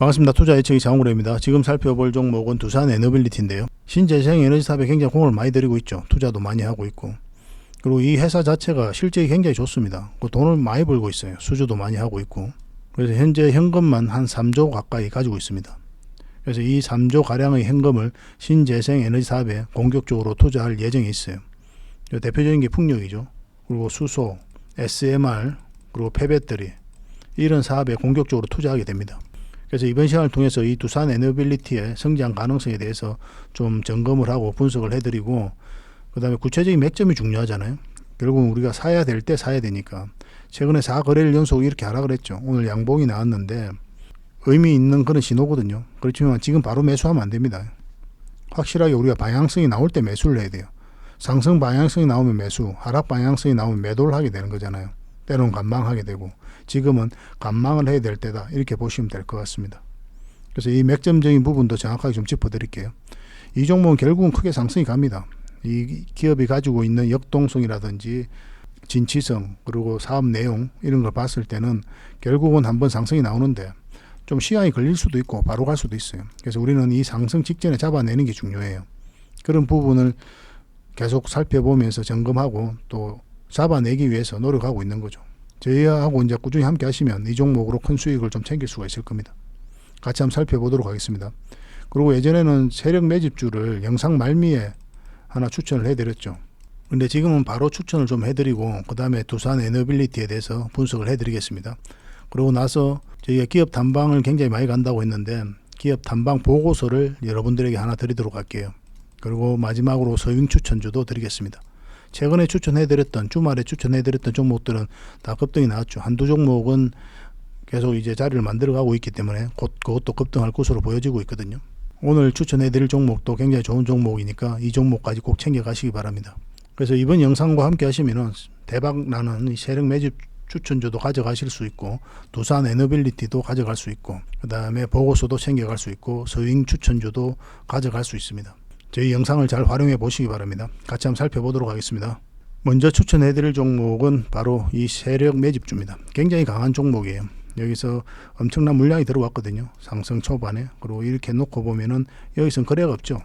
반갑습니다. 투자 예측의 장훈래입니다. 지금 살펴볼 종목은 두산 에너빌리티인데요. 신재생 에너지 사업에 굉장히 공을 많이 들이고 있죠. 투자도 많이 하고 있고. 그리고 이 회사 자체가 실적이 굉장히 좋습니다. 그 돈을 많이 벌고 있어요. 수주도 많이 하고 있고. 그래서 현재 현금만 한 3조 가까이 가지고 있습니다. 그래서 이 3조 가량의 현금을 신재생 에너지 사업에 공격적으로 투자할 예정이 있어요. 대표적인 게 풍력이죠. 그리고 수소, SMR, 그리고 폐배터리 이런 사업에 공격적으로 투자하게 됩니다. 그래서 이번 시간을 통해서 이 두산 에너빌리티의 성장 가능성에 대해서 좀 점검을 하고 분석을 해드리고, 그 다음에 구체적인 맥점이 중요하잖아요. 결국 우리가 사야 될 때 사야 되니까. 최근에 4거래일 연속 이렇게 하라 그랬죠. 오늘 양봉이 나왔는데 의미 있는 그런 신호거든요. 그렇지만 지금 바로 매수하면 안 됩니다. 확실하게 우리가 방향성이 나올 때 매수를 해야 돼요. 상승 방향성이 나오면 매수, 하락 방향성이 나오면 매도를 하게 되는 거잖아요. 때로는 관망하게 되고, 지금은 관망을 해야 될 때다, 이렇게 보시면 될 것 같습니다. 그래서 이 맥점적인 부분도 정확하게 좀 짚어드릴게요. 이 종목은 결국은 크게 상승이 갑니다. 이 기업이 가지고 있는 역동성이라든지 진취성, 그리고 사업 내용 이런 걸 봤을 때는 결국은 한번 상승이 나오는데 좀 시간이 걸릴 수도 있고 바로 갈 수도 있어요. 그래서 우리는 이 상승 직전에 잡아내는 게 중요해요. 그런 부분을 계속 살펴보면서 점검하고 또 잡아내기 위해서 노력하고 있는 거죠. 저희하고 이제 꾸준히 함께 하시면 이 종목으로 큰 수익을 좀 챙길 수가 있을 겁니다. 같이 한번 살펴보도록 하겠습니다. 그리고 예전에는 세력 매집주를 영상 말미에 하나 추천을 해드렸죠. 근데 지금은 바로 추천을 좀 해드리고, 그 다음에 두산 에너빌리티에 대해서 분석을 해드리겠습니다. 그러고 나서 저희가 기업 탐방을 굉장히 많이 간다고 했는데 기업 탐방 보고서를 여러분들에게 하나 드리도록 할게요. 그리고 마지막으로 서윙 추천주도 드리겠습니다. 최근에 추천해드렸던, 주말에 추천해드렸던 종목들은 다 급등이 나왔죠. 한두 종목은 계속 이제 자리를 만들어가고 있기 때문에 곧 그것도 급등할 것으로 보여지고 있거든요. 오늘 추천해드릴 종목도 굉장히 좋은 종목이니까 이 종목까지 꼭 챙겨가시기 바랍니다. 그래서 이번 영상과 함께 하시면은 대박 나는 세력 매집 추천주도 가져가실 수 있고, 두산 에너빌리티도 가져갈 수 있고, 그 다음에 보고서도 챙겨갈 수 있고, 서윙 추천주도 가져갈 수 있습니다. 저희 영상을 잘 활용해 보시기 바랍니다. 같이 한번 살펴보도록 하겠습니다. 먼저 추천해드릴 종목은 바로 이 세력 매집주입니다. 굉장히 강한 종목이에요. 여기서 엄청난 물량이 들어왔거든요. 상승 초반에. 그리고 이렇게 놓고 보면은 여기서는 거래가 없죠.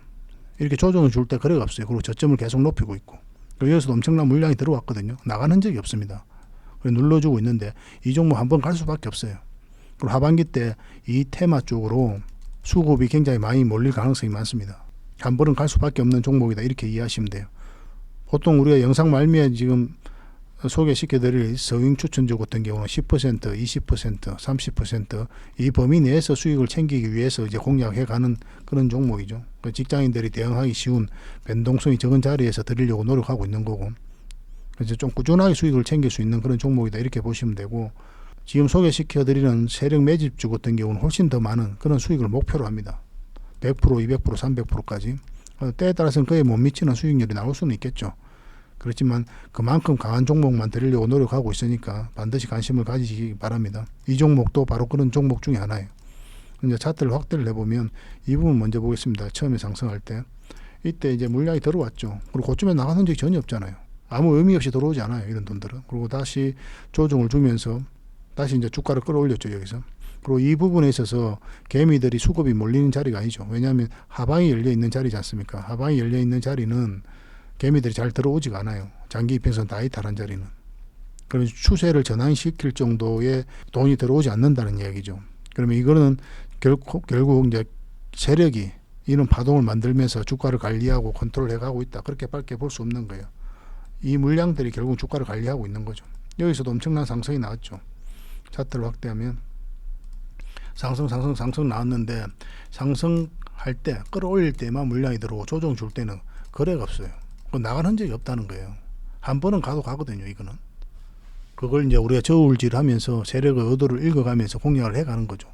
이렇게 조정을 줄 때 거래가 없어요. 그리고 저점을 계속 높이고 있고. 그리고 여기서도 엄청난 물량이 들어왔거든요. 나가는 적이 없습니다. 눌러주고 있는데 이 종목 한번 갈 수밖에 없어요. 그리고 하반기 때 이 테마 쪽으로 수급이 굉장히 많이 몰릴 가능성이 많습니다. 한 번은 갈 수밖에 없는 종목이다, 이렇게 이해하시면 돼요. 보통 우리가 영상 말미에 지금 소개시켜드릴 서윙 추천주 같은 경우는 10%, 20%, 30% 이 범위 내에서 수익을 챙기기 위해서 이제 공략해가는 그런 종목이죠. 직장인들이 대응하기 쉬운 변동성이 적은 자리에서 드리려고 노력하고 있는 거고, 그래서 좀 꾸준하게 수익을 챙길 수 있는 그런 종목이다, 이렇게 보시면 되고, 지금 소개시켜드리는 세력 매집주 같은 경우는 훨씬 더 많은 그런 수익을 목표로 합니다. 100%, 200%, 300%까지. 때에 따라서는 그에 못 미치는 수익률이 나올 수는 있겠죠. 그렇지만 그만큼 강한 종목만 드리려고 노력하고 있으니까 반드시 관심을 가지시기 바랍니다. 이 종목도 바로 그런 종목 중에 하나예요. 이제 차트를 확대를 해보면 이 부분 먼저 보겠습니다. 처음에 상승할 때 이때 이제 물량이 들어왔죠. 그리고 그쯤에 나가는 적이 전혀 없잖아요. 아무 의미 없이 들어오지 않아요, 이런 돈들은. 그리고 다시 조정을 주면서 다시 이제 주가를 끌어올렸죠, 여기서. 그리고 이 부분에 있어서 개미들이 수급이 몰리는 자리가 아니죠. 왜냐하면 하방이 열려 있는 자리지 않습니까? 하방이 열려 있는 자리는 개미들이 잘 들어오지가 않아요. 장기 이평선 다 이탈한 자리는. 그러면 추세를 전환시킬 정도의 돈이 들어오지 않는다는 이야기죠. 그러면 이거는 결국 이제 세력이 이런 파동을 만들면서 주가를 관리하고 컨트롤해 가고 있다, 그렇게밖에 볼 수 없는 거예요. 이 물량들이 결국 주가를 관리하고 있는 거죠. 여기서도 엄청난 상승이 나왔죠. 차트를 확대하면 상승 나왔는데, 상승할 때 끌어올릴 때만 물량이 들어오고 조정 줄 때는 거래가 없어요. 나가는 적이 없다는 거예요. 한 번은 가도 가거든요, 이거는. 그걸 이제 우리가 저울질하면서 세력의 의도를 읽어가면서 공략을 해가는 거죠.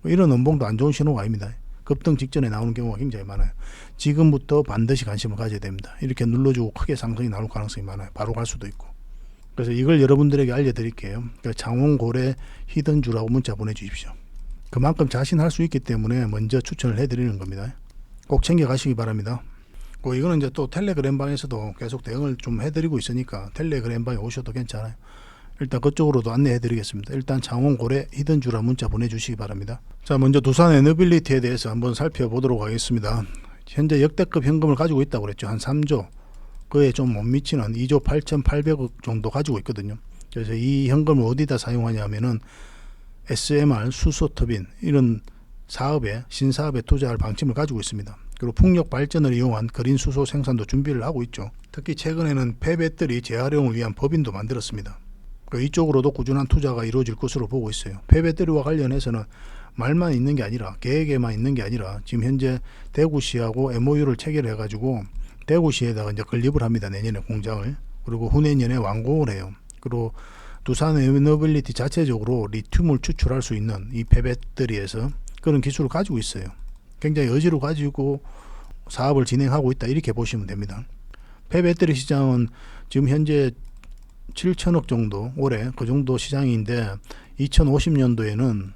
이런 음봉도 안 좋은 신호가 아닙니다. 급등 직전에 나오는 경우가 굉장히 많아요. 지금부터 반드시 관심을 가져야 됩니다. 이렇게 눌러주고 크게 상승이 나올 가능성이 많아요. 바로 갈 수도 있고. 그래서 이걸 여러분들에게 알려드릴게요. 장원고래 히든주라고 문자 보내주십시오. 그만큼 자신할 수 있기 때문에 먼저 추천을 해드리는 겁니다. 꼭 챙겨가시기 바랍니다. 이거는 이제 또 텔레그램방에서도 계속 대응을 좀 해드리고 있으니까 텔레그램방에 오셔도 괜찮아요. 일단 그쪽으로도 안내해 드리겠습니다. 일단 창원 고래 히든주라 문자 보내주시기 바랍니다. 자, 먼저 두산 에너빌리티에 대해서 한번 살펴보도록 하겠습니다. 현재 역대급 현금을 가지고 있다고 그랬죠. 한 3조, 그에 좀 못 미치는 2조 8,800억 정도 가지고 있거든요. 그래서 이 현금을 어디다 사용하냐 하면은 SMR, 수소터빈 이런 사업에, 신사업에 투자할 방침을 가지고 있습니다. 그리고 풍력 발전을 이용한 그린 수소 생산도 준비를 하고 있죠. 특히 최근에는 폐배터리 재활용을 위한 법인도 만들었습니다. 이쪽으로도 꾸준한 투자가 이루어질 것으로 보고 있어요. 폐배터리와 관련해서는 말만 있는 게 아니라, 계획에만 있는 게 아니라 지금 현재 대구시하고 MOU를 체결해 가지고 대구시에다가 이제 건립을 합니다. 내년에 공장을. 그리고 후내년에 완공을 해요. 그리고 두산 에너빌리티 자체적으로 리튬을 추출할 수 있는 이 폐배터리에서 그런 기술을 가지고 있어요. 굉장히 여지로 가지고 사업을 진행하고 있다, 이렇게 보시면 됩니다. 폐배터리 시장은 지금 현재 7천억 정도, 올해 그 정도 시장인데 2050년도에는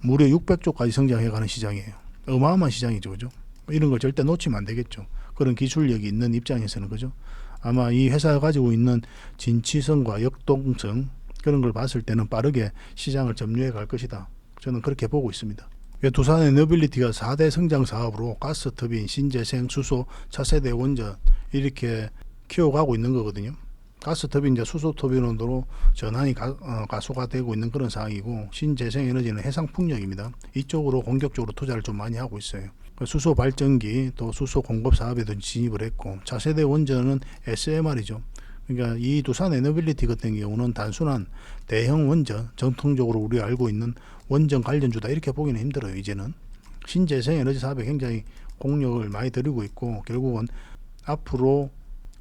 무려 600조까지 성장해가는 시장이에요. 어마어마한 시장이죠, 그죠? 이런 걸 절대 놓치면 안 되겠죠. 그런 기술력이 있는 입장에서는, 그죠? 아마 이 회사가 가지고 있는 진취성과 역동성, 그런 걸 봤을 때는 빠르게 시장을 점유해 갈 것이다. 저는 그렇게 보고 있습니다. 두산 에너빌리티가 4대 성장 사업으로 가스 터빈, 신재생, 수소, 차세대 원전 이렇게 키워가고 있는 거거든요. 가스 터빈, 수소 터빈으로 전환이 가속화되고 있는 그런 상황이고, 신재생 에너지는 해상 풍력입니다. 이쪽으로 공격적으로 투자를 좀 많이 하고 있어요. 수소 발전기, 또 수소 공급 사업에도 진입을 했고, 차세대 원전은 SMR이죠. 그러니까 이 두산 에너빌리티 같은 경우는 단순한 대형 원전, 전통적으로 우리가 알고 있는 원전 관련주다, 이렇게 보기는 힘들어요. 이제는 신재생 에너지 사업에 굉장히 공력을 많이 들이고 있고, 결국은 앞으로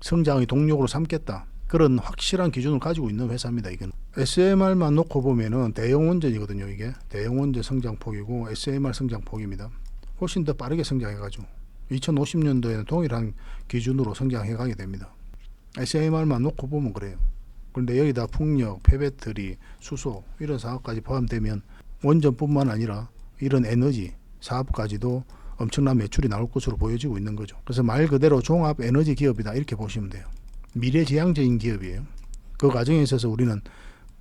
성장의 동력으로 삼겠다, 그런 확실한 기준을 가지고 있는 회사입니다. 이건 SMR만 놓고 보면은 대형 원전이거든요. 이게 대형 원전 성장폭이고 SMR 성장폭입니다. 훨씬 더 빠르게 성장해가지고 2050년도에는 동일한 기준으로 성장해가게 됩니다. SMR만 놓고 보면 그래요. 그런데 여기다 풍력, 폐배터리, 수소 이런 사업까지 포함되면 원전뿐만 아니라 이런 에너지 사업까지도 엄청난 매출이 나올 것으로 보여지고 있는 거죠. 그래서 말 그대로 종합 에너지 기업이다, 이렇게 보시면 돼요. 미래지향적인 기업이에요. 그 과정에 있어서 우리는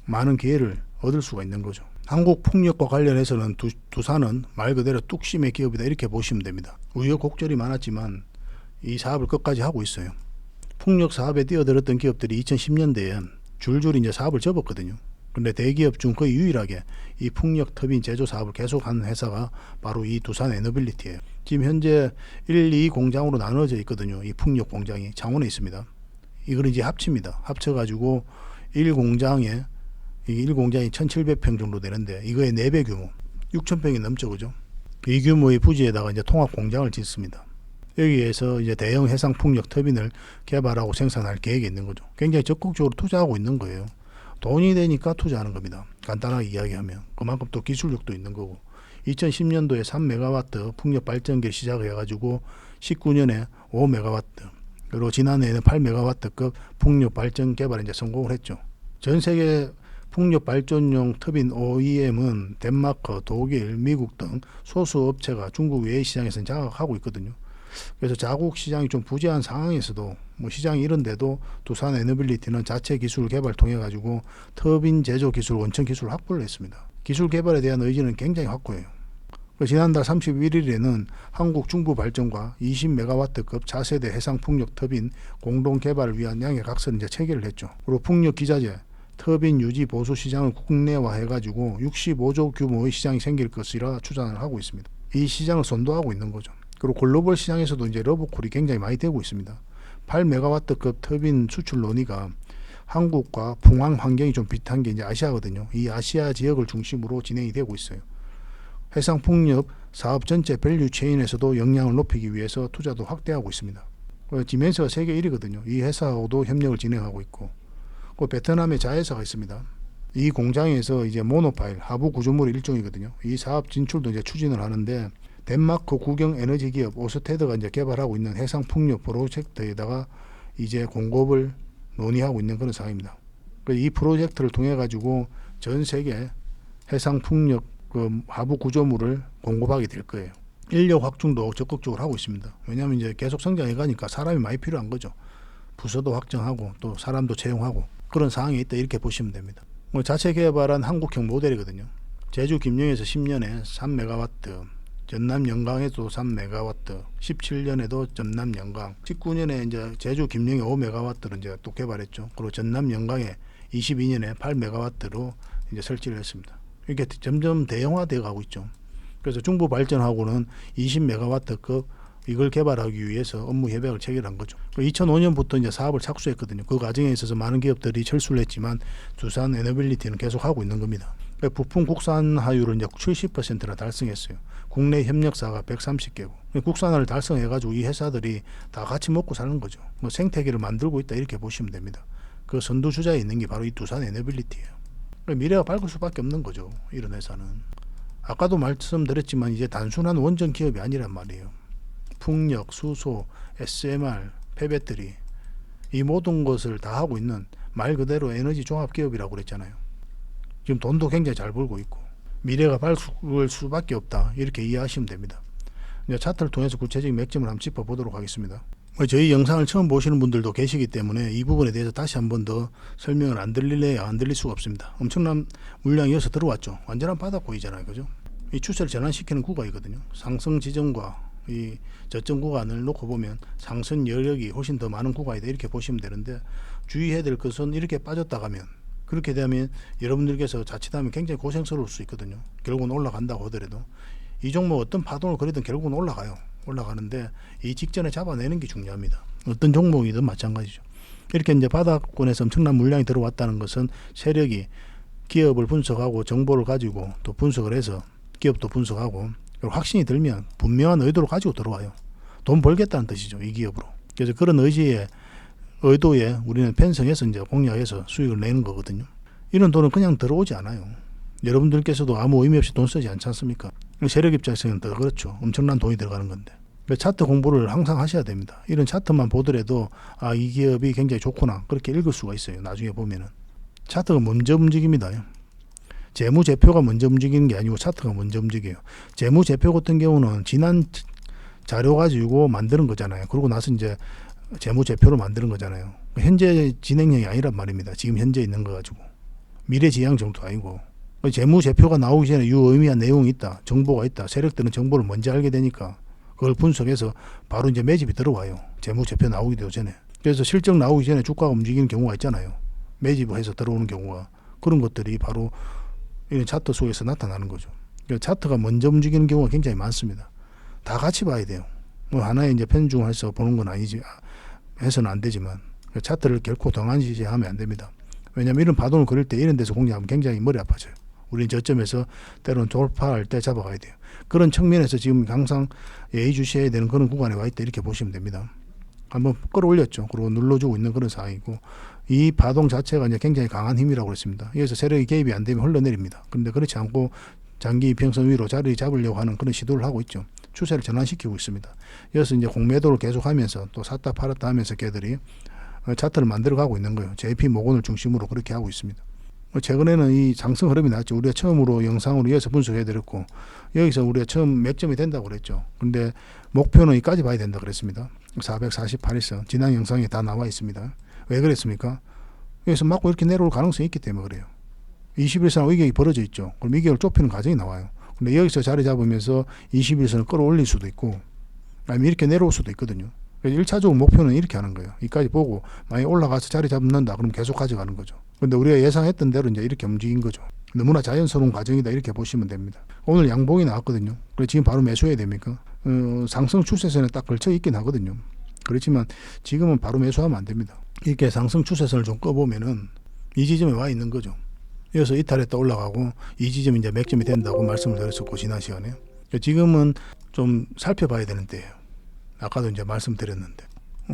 많은 기회를 얻을 수가 있는 거죠. 한국 풍력과 관련해서는 두산은 말 그대로 뚝심의 기업이다, 이렇게 보시면 됩니다. 우여곡절이 많았지만 이 사업을 끝까지 하고 있어요. 풍력 사업에 뛰어들었던 기업들이 2010년대에 줄줄이 이제 사업을 접었거든요. 그런데 대기업 중 거의 유일하게 이 풍력 터빈 제조 사업을 계속하는 회사가 바로 이 두산 에너빌리티예요. 지금 현재 1, 2 공장으로 나눠져 있거든요. 이 풍력 공장이 창원에 있습니다. 이걸 이제 합칩니다. 합쳐가지고 1공장이 1700평 정도 되는데, 이거의 4배 규모, 6000평이 넘죠, 그죠? 이 규모의 부지에다가 이제 통합 공장을 짓습니다. 여기에서 이제 대형 해상 풍력 터빈을 개발하고 생산할 계획이 있는 거죠. 굉장히 적극적으로 투자하고 있는 거예요. 돈이 되니까 투자하는 겁니다. 간단하게 이야기하면 그만큼 또 기술력도 있는 거고, 2010년도에 3메가와트 풍력 발전기 시작을 해가지고 19년에 5메가와트, 그리고 지난해에는 8메가와트급 풍력 발전 개발에 이제 성공을 했죠. 전 세계 풍력 발전용 터빈 OEM은 덴마크, 독일, 미국 등 소수 업체가 중국 외의 시장에서 장악하고 있거든요. 그래서 자국 시장이 좀 부재한 상황에서도, 시장이 이런데도 두산 에너빌리티는 자체 기술 개발 통해 가지고 터빈 제조 기술, 원천 기술 확보를 했습니다. 기술 개발에 대한 의지는 굉장히 확고해요. 지난달 31일에는 한국 중부발전과 20메가와트급 차세대 해상 풍력 터빈 공동 개발을 위한 양해각서를 이제 체결을 했죠. 그리고 풍력 기자재, 터빈 유지 보수 시장을 국내화해가지고 65조 규모의 시장이 생길 것이라 추산을 하고 있습니다. 이 시장을 선도하고 있는 거죠. 그리고 글로벌 시장에서도 이제 러브콜이 굉장히 많이 되고 있습니다. 8메가와트급 터빈 수출 논의가 한국과 풍황 환경이 좀 비슷한 게 이제 아시아거든요. 이 아시아 지역을 중심으로 진행이 되고 있어요. 해상 풍력 사업 전체 밸류 체인에서도 역량을 높이기 위해서 투자도 확대하고 있습니다. 지멘스가 세계 1위거든요. 이 회사하고도 협력을 진행하고 있고, 베트남에 자회사가 있습니다. 이 공장에서 이제 모노파일, 하부 구조물의 일종이거든요. 이 사업 진출도 이제 추진을 하는데, 덴마크 국영 에너지 기업 오스테드가 이제 개발하고 있는 해상 풍력 프로젝트에다가 이제 공급을 논의하고 있는 그런 상황입니다. 이 프로젝트를 통해 가지고 전 세계 해상 풍력 하부 구조물을 공급하게 될 거예요. 인력 확충도 적극적으로 하고 있습니다. 왜냐하면 이제 계속 성장해 가니까 사람이 많이 필요한 거죠. 부서도 확장하고 또 사람도 채용하고 그런 상황에 있다, 이렇게 보시면 됩니다. 자체 개발한 한국형 모델이거든요. 제주 김영에서 10년에 3메가와트, 전남 영광에도 3메가와트, 17년에도 전남 영광, 19년에 이제 제주 김영에 5메가와트로 이제 또 개발했죠. 그리고 전남 영광에 22년에 8메가와트로 이제 설치를 했습니다. 이렇게 점점 대형화되어 가고 있죠. 그래서 중부 발전하고는 20메가와트급 이걸 개발하기 위해서 업무 협약을 체결한 거죠. 2005년부터 이제 사업을 착수했거든요. 그 과정에 있어서 많은 기업들이 철수를 했지만 두산 에너빌리티는 계속 하고 있는 겁니다. 부품 국산화율을 이제 70%나 달성했어요. 국내 협력사가 130개고 국산화를 달성해가지고 이 회사들이 다 같이 먹고 사는 거죠. 뭐 생태계를 만들고 있다 이렇게 보시면 됩니다. 그 선두주자에 있는 게 바로 이 두산 에너빌리티예요. 미래가 밝을 수밖에 없는 거죠. 이런 회사는. 아까도 말씀드렸지만 이제 단순한 원전 기업이 아니란 말이에요. 풍력, 수소, SMR, 폐배터리 이 모든 것을 다 하고 있는 말 그대로 에너지 종합 기업이라고 그랬잖아요. 지금 돈도 굉장히 잘 벌고 있고 미래가 밝을 수밖에 없다 이렇게 이해하시면 됩니다. 이제 차트를 통해서 구체적인 맥점을 한번 짚어보도록 하겠습니다. 저희 영상을 처음 보시는 분들도 계시기 때문에 이 부분에 대해서 다시 한번 더 설명을 안 들릴 수가 없습니다. 엄청난 물량이 이어서 들어왔죠. 완전한 바닥고이잖아요, 그죠? 이 추세를 전환시키는 구간이거든요. 상승 지점과 이 저점 구간을 놓고 보면 상승 여력이 훨씬 더 많은 구간이다 이렇게 보시면 되는데, 주의해야 될 것은 이렇게 빠졌다 가면, 그렇게 되면 여러분들께서 자칫하면 굉장히 고생스러울 수 있거든요. 결국은 올라간다고 하더라도 이 종목 어떤 파동을 그리든 결국은 올라가는데 이 직전에 잡아내는 게 중요합니다. 어떤 종목이든 마찬가지죠. 이렇게 이제 바닥권에서 엄청난 물량이 들어왔다는 것은 세력이 기업을 분석하고 정보를 가지고 또 분석을 해서 기업도 분석하고 그리고 확신이 들면 분명한 의도를 가지고 들어와요. 돈 벌겠다는 뜻이죠, 이 기업으로. 그래서 그런 의도에 우리는 편성해서 이제 공략해서 수익을 내는 거거든요. 이런 돈은 그냥 들어오지 않아요. 여러분들께서도 아무 의미 없이 돈 쓰지 않지 않습니까? 세력 입장에서는 더 그렇죠. 엄청난 돈이 들어가는 건데. 차트 공부를 항상 하셔야 됩니다. 이런 차트만 보더라도 이 기업이 굉장히 좋구나 그렇게 읽을 수가 있어요. 나중에 보면은 차트가 먼저 움직입니다. 재무제표가 먼저 움직이는 게 아니고 차트가 먼저 움직여요. 재무제표 같은 경우는 지난 자료 가지고 만드는 거잖아요. 그러고 나서 이제 재무제표로 만드는 거잖아요. 현재 진행형이 아니란 말입니다. 지금 현재 있는 거 가지고. 미래지향 정도 아니고. 재무제표가 나오기 전에 유의미한 내용이 있다. 정보가 있다. 세력들은 정보를 먼저 알게 되니까 그걸 분석해서 바로 이제 매집이 들어와요. 재무제표 나오기도 전에. 그래서 실적 나오기 전에 주가가 움직이는 경우가 있잖아요. 매집을 해서 들어오는 경우가. 그런 것들이 바로 이런 차트 속에서 나타나는 거죠. 차트가 먼저 움직이는 경우가 굉장히 많습니다. 다 같이 봐야 돼요. 하나에 이제 편중해서 보는 건 아니지, 해서는 안 되지만 차트를 결코 동안시하면 안 됩니다. 왜냐하면 이런 파동을 그릴 때 이런 데서 공략하면 굉장히 머리 아파져요. 우리는 저점에서 때로는 돌파할 때 잡아가야 돼요. 그런 측면에서 지금 항상 예의주시해야 되는 그런 구간에 와 있다 이렇게 보시면 됩니다. 한번 끌어올렸죠. 그리고 눌러주고 있는 그런 상황이고, 이 파동 자체가 이제 굉장히 강한 힘이라고 그랬습니다. 여기서 세력이 개입이 안 되면 흘러내립니다. 그런데 그렇지 않고 장기 이평선 위로 자리 잡으려고 하는 그런 시도를 하고 있죠. 추세를 전환시키고 있습니다. 여기서 이제 공매도를 계속하면서 또 샀다 팔았다 하면서 걔들이 차트를 만들어가고 있는 거예요. JP 모건을 중심으로 그렇게 하고 있습니다. 최근에는 이 상승 흐름이 나왔죠. 우리가 처음으로 영상으로 이어서 분석해드렸고, 여기서 우리가 처음 맥점이 된다고 그랬죠. 근데 목표는 여기까지 봐야 된다 그랬습니다. 448일선 지난 영상에 다 나와 있습니다. 왜 그랬습니까? 여기서 맞고 이렇게 내려올 가능성이 있기 때문에 그래요. 21선 의격이 벌어져 있죠. 그럼 이격을 좁히는 과정이 나와요. 근데 여기서 자리 잡으면서 21선을 끌어올릴 수도 있고 아니면 이렇게 내려올 수도 있거든요. 1차적으로 목표는 이렇게 하는 거예요. 이까지 보고 만약에 올라가서 자리 잡는다 그럼 계속 가져가는 거죠. 근데 우리가 예상했던 대로 이제 이렇게 움직인 거죠. 너무나 자연스러운 과정이다 이렇게 보시면 됩니다. 오늘 양봉이 나왔거든요. 그래서 지금 바로 매수해야 됩니까? 상승 추세선에 딱 걸쳐 있긴 하거든요. 그렇지만 지금은 바로 매수하면 안 됩니다. 이렇게 상승 추세선을 좀 꺼보면은 이 지점에 와 있는 거죠. 여기서 이탈했다 올라가고 이 지점이 이제 맥점이 된다고 말씀을 드렸었고 지난 시간에. 지금은 좀 살펴봐야 되는 때예요. 아까도 이제 말씀드렸는데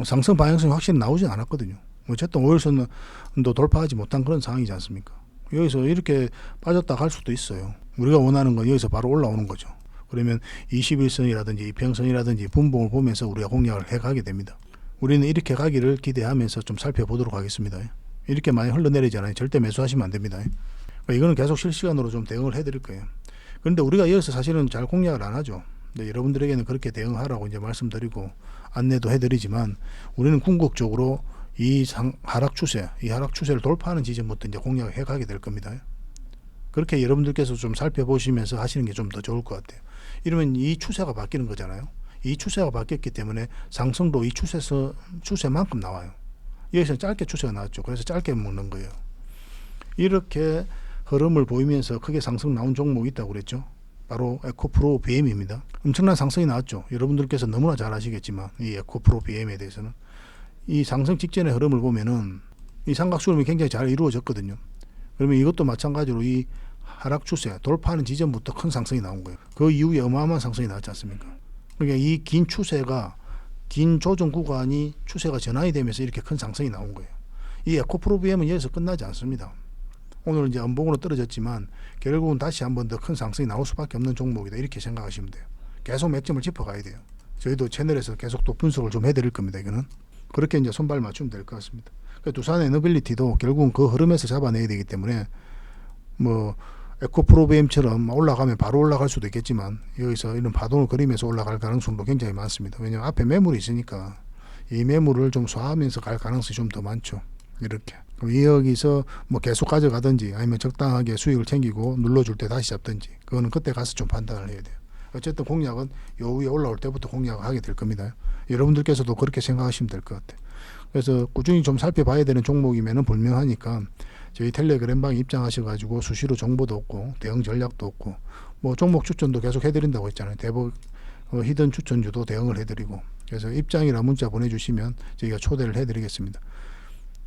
상승 방향성이 확실히 나오진 않았거든요. 어쨌든 5일선도 돌파하지 못한 그런 상황이지 않습니까? 여기서 이렇게 빠졌다 갈 수도 있어요. 우리가 원하는 건 여기서 바로 올라오는 거죠. 그러면 21선이라든지 이평선이라든지 분봉을 보면서 우리가 공략을 해가게 됩니다. 우리는 이렇게 가기를 기대하면서 좀 살펴보도록 하겠습니다. 이렇게 많이 흘러내리잖아요. 절대 매수하시면 안 됩니다. 이거는 계속 실시간으로 좀 대응을 해드릴 거예요. 그런데 우리가 여기서 사실은 잘 공략을 안 하죠. 근데 여러분들에게는 그렇게 대응하라고 이제 말씀드리고 안내도 해드리지만 우리는 궁극적으로 이 하락 추세를 돌파하는 지점부터 이제 공략을 해가게 될 겁니다. 그렇게 여러분들께서 좀 살펴보시면서 하시는 게 좀 더 좋을 것 같아요. 이러면 이 추세가 바뀌는 거잖아요. 이 추세가 바뀌었기 때문에 상승도 이 추세만큼 나와요. 여기서 짧게 추세가 나왔죠. 그래서 짧게 먹는 거예요. 이렇게 흐름을 보이면서 크게 상승 나온 종목이 있다고 그랬죠. 바로 에코프로 BM입니다. 엄청난 상승이 나왔죠. 여러분들께서 너무나 잘 아시겠지만 이 에코프로 BM에 대해서는 이 상승 직전의 흐름을 보면은 이 삼각수렴이 굉장히 잘 이루어졌거든요. 그러면 이것도 마찬가지로 이 하락 추세 돌파하는 지점부터 큰 상승이 나온 거예요. 그 이후에 어마어마한 상승이 나왔지 않습니까? 그러니까 이 긴 추세가 긴 조정 구간이 추세가 전환이 되면서 이렇게 큰 상승이 나온 거예요. 이 에코프로 BM은 여기서 끝나지 않습니다. 오늘 이제 음봉으로 떨어졌지만 결국은 다시 한번 더 큰 상승이 나올 수밖에 없는 종목이다. 이렇게 생각하시면 돼요. 계속 맥점을 짚어가야 돼요. 저희도 채널에서 계속 또 분석을 좀 해드릴 겁니다. 이거는 그렇게 이제 손발 맞추면 될 것 같습니다. 그러니까 두산 에너빌리티도 결국은 그 흐름에서 잡아내야 되기 때문에 뭐 에코프로 BM처럼 올라가면 바로 올라갈 수도 있겠지만 여기서 이런 파동을 그리면서 올라갈 가능성도 굉장히 많습니다. 왜냐하면 앞에 매물이 있으니까 이 매물을 좀 쏴하면서 갈 가능성이 좀 더 많죠. 이렇게 여기서 뭐 계속 가져가든지 아니면 적당하게 수익을 챙기고 눌러줄 때 다시 잡든지 그거는 그때 가서 좀 판단을 해야 돼요. 어쨌든 공략은 요 위에 올라올 때부터 공략을 하게 될 겁니다. 여러분들께서도 그렇게 생각하시면 될 것 같아요. 그래서 꾸준히 좀 살펴봐야 되는 종목이면은 분명하니까 저희 텔레그램방에 입장하셔가지고 수시로 정보도 없고 대응 전략도 없고 뭐 종목 추천도 계속 해드린다고 했잖아요. 대북 히든 추천주도 대응을 해드리고 그래서 입장이나 문자 보내주시면 저희가 초대를 해드리겠습니다.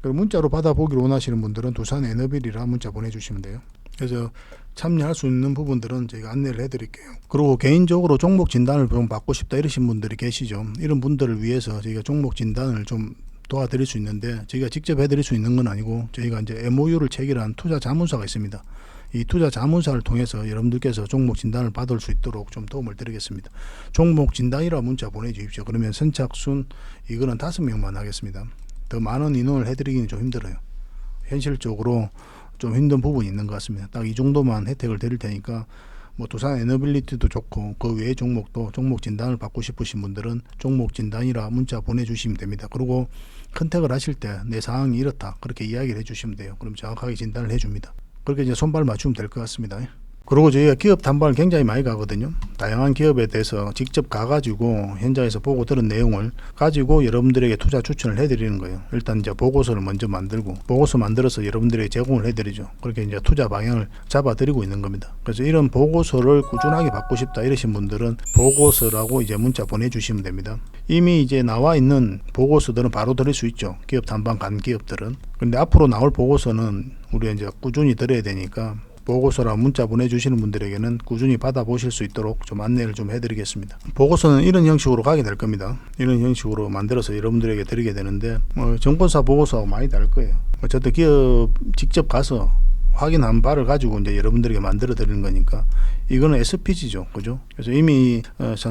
그리고 문자로 받아보기를 원하시는 분들은 두산 에너빌이라 문자 보내주시면 돼요. 그래서 참여할 수 있는 부분들은 저희가 안내를 해드릴게요. 그리고 개인적으로 종목 진단을 좀 받고 싶다 이러신 분들이 계시죠. 이런 분들을 위해서 저희가 종목 진단을 좀 도와드릴 수 있는데 저희가 직접 해드릴 수 있는 건 아니고 저희가 이제 MOU를 체결한 투자 자문사가 있습니다. 이 투자 자문사를 통해서 여러분들께서 종목 진단을 받을 수 있도록 좀 도움을 드리겠습니다. 종목 진단이라 문자 보내주십시오. 그러면 선착순 이거는 5명만 하겠습니다. 더 많은 인원을 해드리기는 좀 힘들어요. 현실적으로 좀 힘든 부분이 있는 것 같습니다. 딱 이 정도만 혜택을 드릴 테니까 뭐 두산 에너빌리티도 좋고 그 외의 종목도 종목 진단을 받고 싶으신 분들은 종목 진단이라 문자 보내주시면 됩니다. 그리고 컨택을 하실 때 내 상황이 이렇다 그렇게 이야기를 해주시면 돼요. 그럼 정확하게 진단을 해줍니다. 그렇게 이제 손발 맞추면 될 것 같습니다. 그리고 저희가 기업 탐방을 굉장히 많이 가거든요. 다양한 기업에 대해서 직접 가가지고 현장에서 보고 들은 내용을 가지고 여러분들에게 투자 추천을 해드리는 거예요. 일단 이제 보고서를 먼저 만들고 보고서 만들어서 여러분들에게 제공을 해드리죠. 그렇게 이제 투자 방향을 잡아드리고 있는 겁니다. 그래서 이런 보고서를 꾸준하게 받고 싶다 이러신 분들은 보고서라고 이제 문자 보내주시면 됩니다. 이미 이제 나와 있는 보고서들은 바로 드릴 수 있죠. 기업 탐방 간 기업들은. 근데 앞으로 나올 보고서는 우리가 이제 꾸준히 드려야 되니까 보고서라 문자 보내주시는 분들에게는 꾸준히 받아보실 수 있도록 좀 안내를 좀 해드리겠습니다. 보고서는 이런 형식으로 가게 될 겁니다. 이런 형식으로 만들어서 여러분들에게 드리게 되는데 정권사 보고서하고 많이 다를 거예요. 어쨌든 기업 직접 가서 확인한 바를 가지고 이제 여러분들에게 만들어 드리는 거니까 이거는 SPG죠. 그죠? 그래서 이미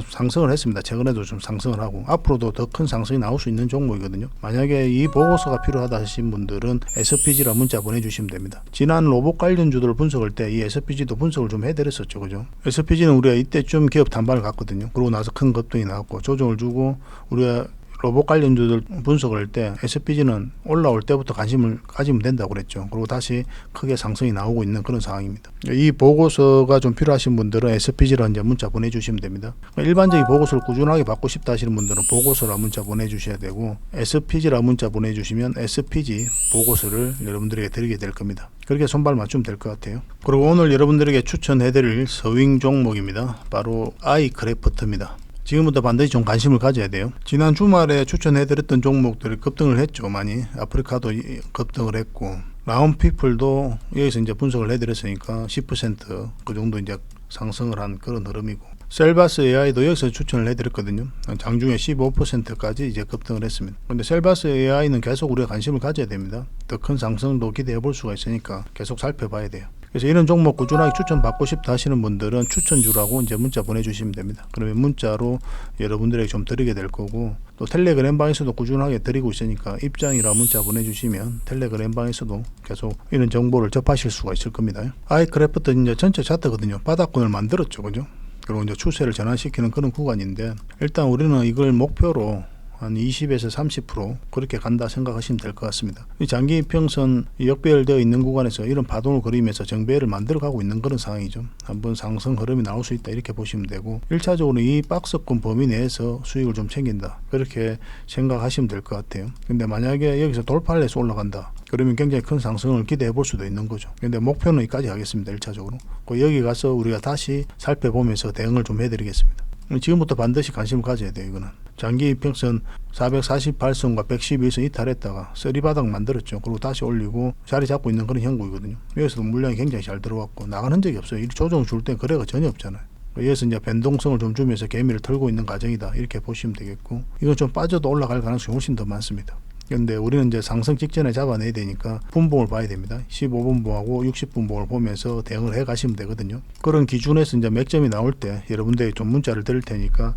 상승을 했습니다. 최근에도 좀 상승을 하고 앞으로도 더 큰 상승이 나올 수 있는 종목이거든요. 만약에 이 보고서가 필요하다 하신 분들은 SPG라 문자 보내주시면 됩니다. 지난 로봇 관련주들을 분석할 때 이 SPG도 분석을 좀 해드렸었죠. 그죠? SPG는 우리가 이때쯤 기업 단발을 갔거든요. 그러고 나서 큰 급등이 나왔고 조정을 주고 우리가 로봇 관련주들 분석을 할 때 SPG는 올라올 때부터 관심을 가지면 된다고 그랬죠. 그리고 다시 크게 상승이 나오고 있는 그런 상황입니다. 이 보고서가 좀 필요하신 분들은 SPG라 이제 문자 보내주시면 됩니다. 일반적인 보고서를 꾸준하게 받고 싶다 하시는 분들은 보고서라 문자 보내주셔야 되고 SPG라 문자 보내주시면 SPG 보고서를 여러분들에게 드리게 될 겁니다. 그렇게 손발 맞추면 될 것 같아요. 그리고 오늘 여러분들에게 추천해드릴 서윙 종목입니다. 바로 아이크래프트입니다. 지금부터 반드시 좀 관심을 가져야 돼요. 지난 주말에 추천해드렸던 종목들이 급등을 했죠. 많이. 아프리카도 급등을 했고 라운피플도 여기서 이제 분석을 해드렸으니까 10% 정도 이제 상승을 한 그런 흐름이고 셀바스 AI도 여기서 추천을 해드렸거든요. 장중에 15%까지 이제 급등을 했습니다. 근데 셀바스 AI는 계속 우리가 관심을 가져야 됩니다. 더 큰 상승도 기대해 볼 수가 있으니까 계속 살펴봐야 돼요. 그래서 이런 종목 꾸준하게 추천받고 싶다 하시는 분들은 추천주라고 이제 문자 보내주시면 됩니다. 그러면 문자로 여러분들에게 좀 드리게 될 거고 또 텔레그램방에서도 꾸준하게 드리고 있으니까 입장이라 문자 보내주시면 텔레그램방에서도 계속 이런 정보를 접하실 수가 있을 겁니다. 아이크래프트 이제 전체 차트거든요. 바닥권을 만들었죠. 그죠? 그리고 이제 추세를 전환시키는 그런 구간인데 일단 우리는 이걸 목표로 한 20에서 30% 그렇게 간다 생각하시면 될 것 같습니다. 이 장기 이평선 역배열되어 있는 구간에서 이런 파동을 그리면서 정배열을 만들어 가고 있는 그런 상황이죠. 한번 상승 흐름이 나올 수 있다 이렇게 보시면 되고, 1차적으로 이 박스권 범위 내에서 수익을 좀 챙긴다 그렇게 생각하시면 될 것 같아요. 근데 만약에 여기서 돌파를 해서 올라간다 그러면 굉장히 큰 상승을 기대해 볼 수도 있는 거죠. 근데 목표는 여기까지 하겠습니다. 1차적으로 여기 가서 우리가 다시 살펴보면서 대응을 좀 해드리겠습니다. 지금부터 반드시 관심을 가져야 돼요. 이거는 장기 이평선 448선과 111선 이탈했다가 쓰리바닥 만들었죠. 그리고 다시 올리고 자리 잡고 있는 그런 형국이거든요. 여기서도 물량이 굉장히 잘 들어왔고 나간 흔적이 없어요. 이 조정 줄 때 거래가 전혀 없잖아요. 여기서 이제 변동성을 좀 주면서 개미를 털고 있는 과정이다 이렇게 보시면 되겠고, 이건 좀 빠져도 올라갈 가능성이 훨씬 더 많습니다. 근데 우리는 이제 상승 직전에 잡아내야 되니까 분봉을 봐야 됩니다. 15분봉하고 60분봉을 보면서 대응을 해 가시면 되거든요. 그런 기준에서 이제 맥점이 나올 때 여러분들이 좀 문자를 드릴 테니까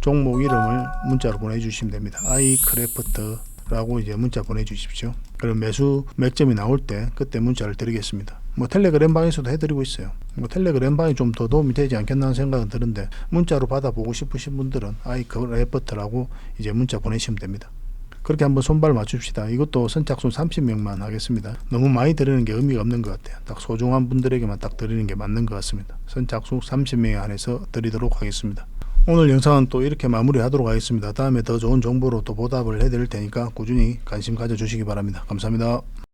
종목 이름을 문자로 보내주시면 됩니다. iCraft라고 이제 문자 보내주십시오. 그럼 매수 맥점이 나올 때 그때 문자를 드리겠습니다. 텔레그램 방에서도 해드리고 있어요. 텔레그램 방이 좀 더 도움이 되지 않겠나 하는 생각은 드는데, 문자로 받아보고 싶으신 분들은 iCraft라고 이제 문자 보내시면 됩니다. 그렇게 한번 손발 맞춥시다. 이것도 선착순 30명만 하겠습니다. 너무 많이 드리는 게 의미가 없는 것 같아요. 딱 소중한 분들에게만 딱 드리는 게 맞는 것 같습니다. 선착순 30명에 한해서 드리도록 하겠습니다. 오늘 영상은 또 이렇게 마무리하도록 하겠습니다. 다음에 더 좋은 정보로 또 보답을 해드릴 테니까 꾸준히 관심 가져주시기 바랍니다. 감사합니다.